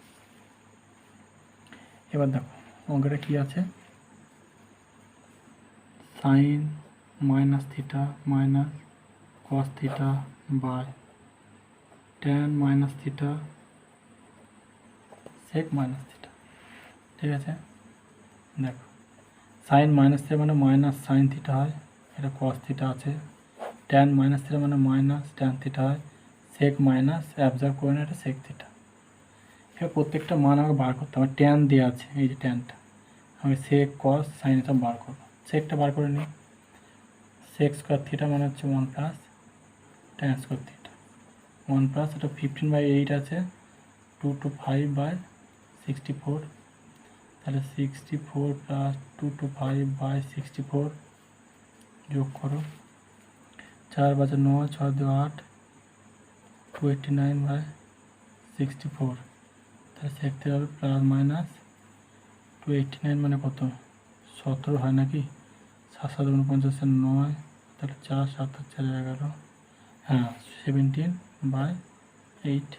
এবার দেখো অঙ্কটা কী আছে, sine minus theta minus cos theta by tan minus theta sec minus theta. ঠিক আছে, দেখো সাইন মাইনাস থিটা মানে মাইনাস সাইন থিটা হয়, এটা কস থিটা আছে, ট্যান মাইনাস থিটা মানে মাইনাস ট্যান থিটা হয়, সেক মাইনাস অ্যাবজর্ব করে না, এটা সেক থিটা। এবার প্রত্যেকটা মান আমাকে বার করতে হবে, ট্যান দেওয়া আছে, এই যে ট্যানটা আমি সেক কস সাইন সব বার করবো। সেকটা বার করে নিই, সেক স্কোয়ার থিটা মানে হচ্ছে 1 plus tan square theta, 1 plus এটা 15/8 আছে, 2 to 5/64, তাহলে 64 প্লাস 225/64 যোগ করো, 4 5 9, 6 2 8, 289/64। তাহলে সেক্ষেত্রে হবে প্লাস মাইনাস 289 মানে কত, 17 হয় নাকি, 7 7 49 9, তাহলে 4 7 4 11, হ্যাঁ 17/8।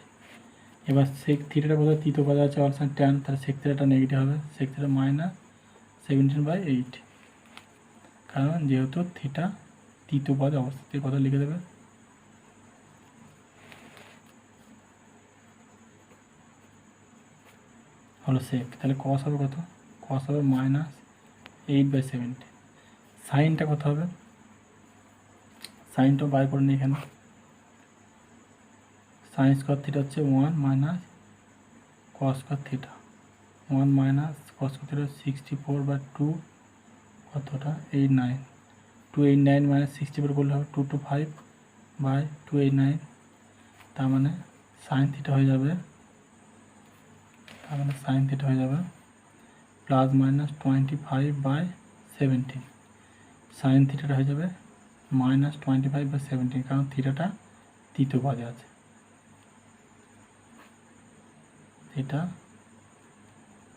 এবার সেক থিটাটা কোথাও তৃতীয় পদে আছে অপশান ট্যান, তাহলে সেক থিটাটা নেগেটিভ হবে, সেক থিটা মাইনাস 17/8, কারণ যেহেতু থিটা তৃতীয় পদে অবস্থিত, কথা লিখে দেবে। হলো সেক, তাহলে কস হবে কত, কস হবে -8/70। সাইনটা কত হবে, সাইনটাও বার করে নিই এখানে। সাইন স্কোয়ার থিটা হচ্ছে 1 minus cos square theta, 1 minus cos square theta 64/2, কতটা 89, 289 মাইনাস 64 করলে হবে 225/289, তার মানে সাইন থিটা হয়ে যাবে, প্লাস মাইনাস 25/17। সাইন থিটাটা হয়ে যাবে -25/17, কারণ থিটাটা তৃতীয় পদে আছে, থিটা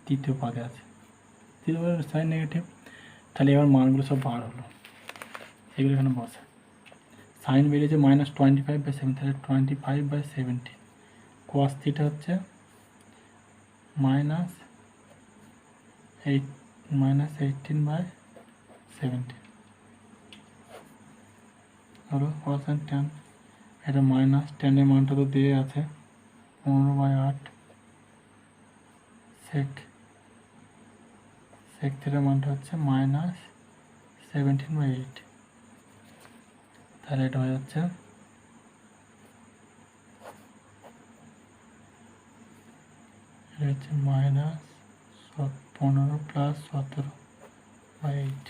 তৃতীয় পদে আছে, তৃতীয় পদে সাইন নেগেটিভ। তাহলে এবার মানগুলো সব বার হলো, এগুলো এখানে বসে। সাইন বেরিয়েছে -25/7, তাহলে 25/17। কস থিটা হচ্ছে -18/17 হলো কস অ্যান্ড ট্যান। এটা মাইনাস ট্যানের মানটা তো দিয়ে আছে 15/8, সেক থিটার মানটা হচ্ছে -17/8, তাহলে এটা হয়ে যাচ্ছে -15 প্লাস 17/8,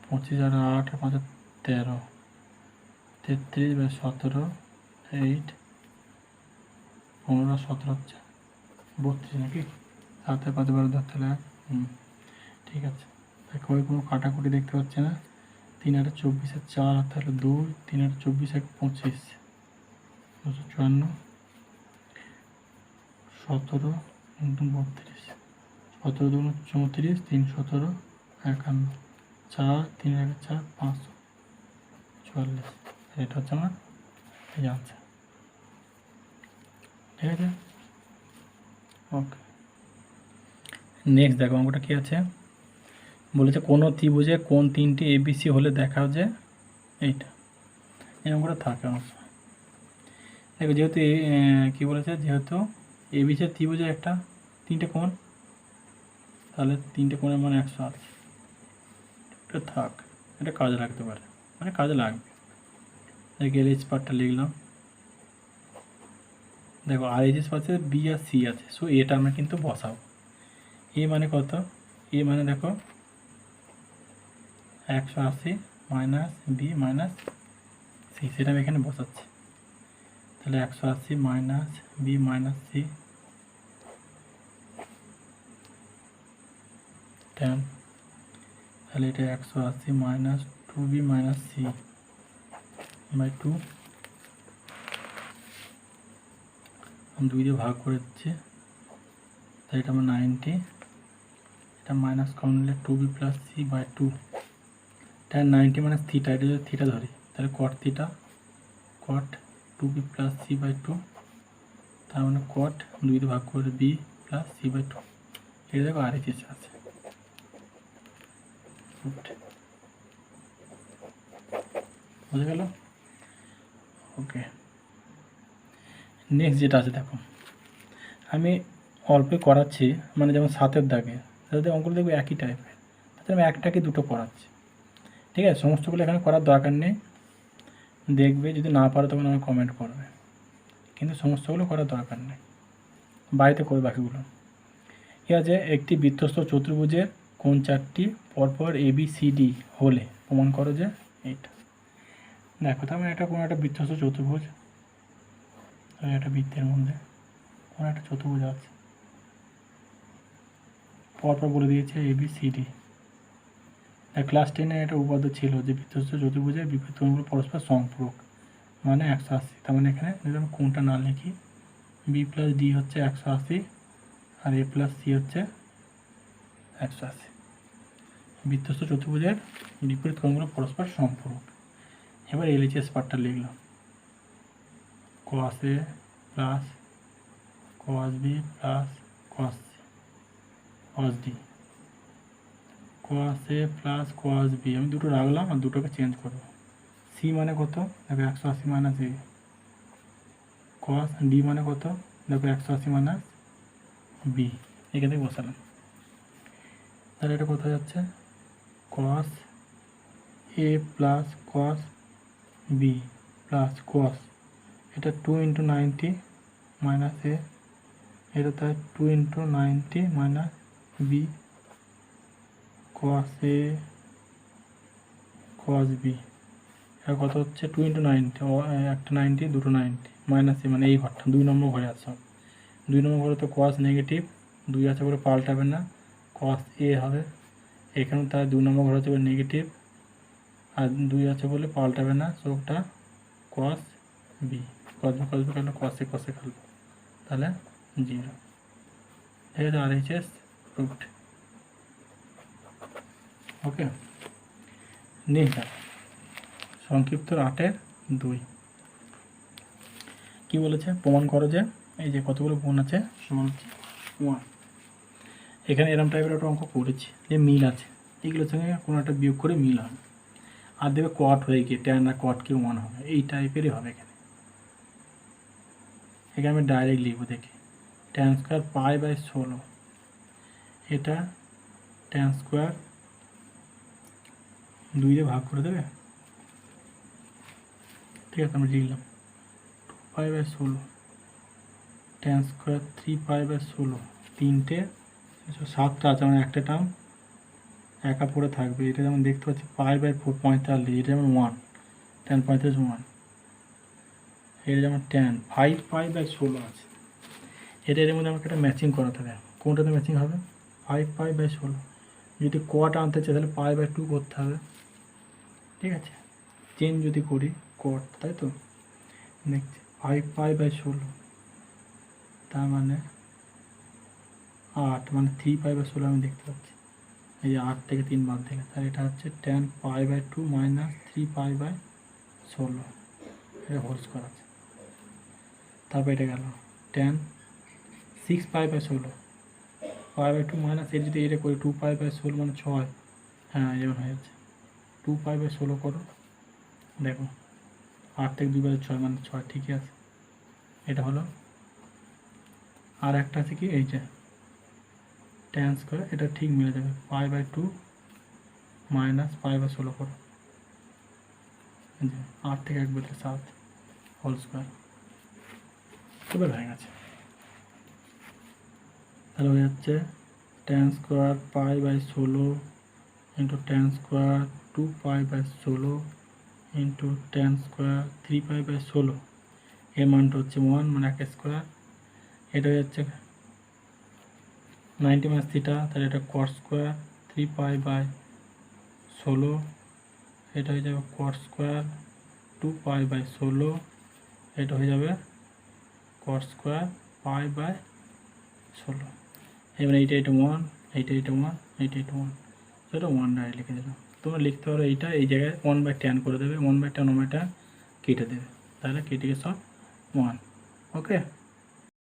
25 আর 8 আর 5 13, 33/17/8, 15 17 হচ্ছে 32 নাকি, 7 5 12 ধরতে হবে। ঠিক আছে, দেখো ওই কোনো কাটাকুটি দেখতে পাচ্ছে না। 3 8 24 4 আর তাহলে 2, 3 8 24 1 25, 254, 17 32, 17 2 34, 3 17 51, 4 3 1 4 544, এটা হচ্ছে আমার এই আনসার। ঠিক আছে, ওকে। নেক্সট দেখো অঙ্কটা কী আছে, বলেছে কোনো ত্রিভুজে কোন 3টি ABC হলে দেখাও যে এইটা, এই অঙ্কটা থাকে অনেক সময়। দেখো যেহেতু কী বলেছে, যেহেতু ABC ত্রিভুজে একটা 3টে কোণ, তাহলে 3টে কোণের মানে 180, এটা থাক, এটা কাজে লাগতে পারে, মানে কাজে লাগবে। দেখো LH পার্টটা লিখলাম, দেখো RHS পাশে B আর C আছে, সো এটা আমরা কিন্তু বসাবো। এ মানে কত, এ মানে দেখো 180 মাইনাস B মাইনাস C, সেটা আমি এখানে বসাচ্ছি। তাহলে 180 minus B minus C tan, তাহলে এটা 180 minus 2B minus C by 2, আমি 2 দিয়ে ভাগ করে দিচ্ছি, তাহলে এটা আমার 90, এটা মাইনাস কমন নিলে 2B plus C by 2, tan 90 minus theta, এটা যদি থিটা ধরি তাহলে cot theta, cot 2B plus C by 2, তার মানে কট 2 দিয়ে ভাগ করে B প্লাস C বাই 2, এটা দেখো RHS আছে। বুঝে গেল, ওকে। নেক্সট যেটা আছে দেখো, আমি অল্প করাচ্ছি, মানে যেমন 7-এর দাগে, তাদের অঙ্কগুলো দেখবে একই টাইপের, তাহলে আমি একটা কি দুটো করাচ্ছি। ঠিক আছে, সমস্তগুলো এখানে করার দরকার নেই, দেখবে যদি না পারো তখন আমাকে কমেন্ট করবে, কিন্তু সমস্তগুলো করার দরকার নেই, বাড়িতে করবে বাকিগুলো। ঠিক আছে, একটি বৃত্তস্থ চতুর্ভুজের কোন 4টি পরপর ABCD হলে প্রমাণ করো যে এইটা। দেখো তার মানে এটা কোনো একটা বৃত্তস্থ চতুর্ভুজ, একটা বৃত্তের মধ্যে কোনো একটা চতুর্ভুজ আছে, পরপর বলে দিয়েছে ABCD। ক্লাস 10-এ একটা উপাদ্য ছিল যে বৃত্তস্থ চতুর্ভুজের বিপরীত কোণগুলো পরস্পর সম্পূরক, মানে 180। তার মানে এখানে যদি আমি কোণটা না লিখি, B+D হচ্ছে 180 আর A+C হচ্ছে 180। বৃত্তস্থ চতুর্ভুজের বিপরীত কোণগুলো পরস্পর সম্পূরক। এবার LHS পার্টটা লিখলাম, cos A plus cos B plus cos D, cos A plus cos B। আমি দুটো রাখলাম আর দুটোকে চেঞ্জ করবো। C মানে কত? দেখো 180 মাইনাস A। cos D মানে কত? দেখো 180 মাইনাস B। এখানে বসালাম। তাহলে এটা কোথায় যাচ্ছে? cos A plus cos B plus cos, এটা 2 × 90 মাইনাস A, এটা তাই 2 × 90 minus B cos A cos B। এটা কত হচ্ছে? 2 × 90, একটা 90 দুটো 90 মাইনাস A, মানে এই ঘরটা 2 নম্বর ঘরে আছে। 2 নম্বর ঘরে তো cos নেগেটিভ 2 আছে বলে পাল্টাবে না, cos A হবে। এখানে তার 2 নম্বর ঘরে আছে বলে নেগেটিভ আর 2 আছে বলে পাল্টাবে না, সো ওটা cos B। cos B কাটলো, cos A কাটলো, তাহলে 0। ঠিক আছে, RHS প্রুফড। ওকে, নেক্সট সংক্ষিপ্ত 8-2 কি বলেছে? প্রমাণ করো যে এই যে কতগুলো গুণ আছে সমান হচ্ছে 1। এখানে এরম টাইপের একটা অঙ্ক করেছি যে মিল আছে, এগুলোর সঙ্গে কোনো একটা বিয়োগ করে মিল হবে, আর দেবে কট হয়ে গিয়ে ট্যান আর কট কি 1 হবে, এই টাইপেরই হবে এখানে। এখানে আমি ডাইরেক্ট লিখবো, দেখি tan স্কোয়ার π/16, এটা tan স্কোয়ার 2 দিয়ে ভাগ করে দেবে। ঠিক আছে, আমরা লিখলাম 2π/16, tan স্কোয়ার 3π/16, 3টে 7টা আছে, মানে একটা টার্ম একা পড়ে থাকবে। এটা যেমন দেখতে পাচ্ছি π/4 45, এটা যেমন 1 tan 45 1, এটা যেমন tan 5π/16 আছে। এটা এর মধ্যে আমাকে একটা ম্যাচিং করাতে হবে। কোনটাতে ম্যাচিং হবে? 5π/16। যদি কট আনতে চাই তাহলে π/2 করতে হবে। ঠিক আছে, চেঞ্জ যদি করি কট, তাই তো দেখছি 5π/16, তার মানে 8, মানে 3π/16 আমি দেখতে পাচ্ছি। এই যে 8 থেকে 3 বাদ দিলে, তাহলে এটা হচ্ছে tan π/2 মাইনাস 3π/16, এটা হোল স্কোয়ার আছে। তারপর এটা গেল tan 6π/16, π/2 মাইনাস এর যদি এটা করি 2π/16 মানে 6, হ্যাঁ যেমন হয়ে যাচ্ছে 2π/16 করো, দেখো 8 থেকে 2 বাজে 6 মানে 6, ঠিকই আছে। এটা হলো। আর একটা আছে কি, এই যে tan স্কোয়ার, এটা ঠিক মিলে যাবে, π/2 মাইনাস π/16 করো, 8 থেকে 1 বলতে 7 হোল স্কোয়ার। এবার হয়ে গেছে, তাহলে হয়ে যাচ্ছে tan square π/16 into tan square 2π/16 into tan square 3π/16, এর মানটা হচ্ছে 1, মানে 1 স্কোয়ার। এটা হয়ে যাচ্ছে 90 মাইনাস থিটা, তাহলে এটা cos স্কোয়ার 3π/16, এটা হয়ে যাবে cos স্কোয়ার 2π/16, এটা হয়ে যাবে cos স্কোয়ার π/16। এবার এইটা 1, এইটা 1, এইটা 1, সেটা 1 ডাইরেক্ট লিখে দিলাম। তোমরা লিখতে পারো এইটা এই জায়গায় 1/tan করে দেবে, 1/tan কেটে দেবে, তাহলে কেটে সব 1। ওকে।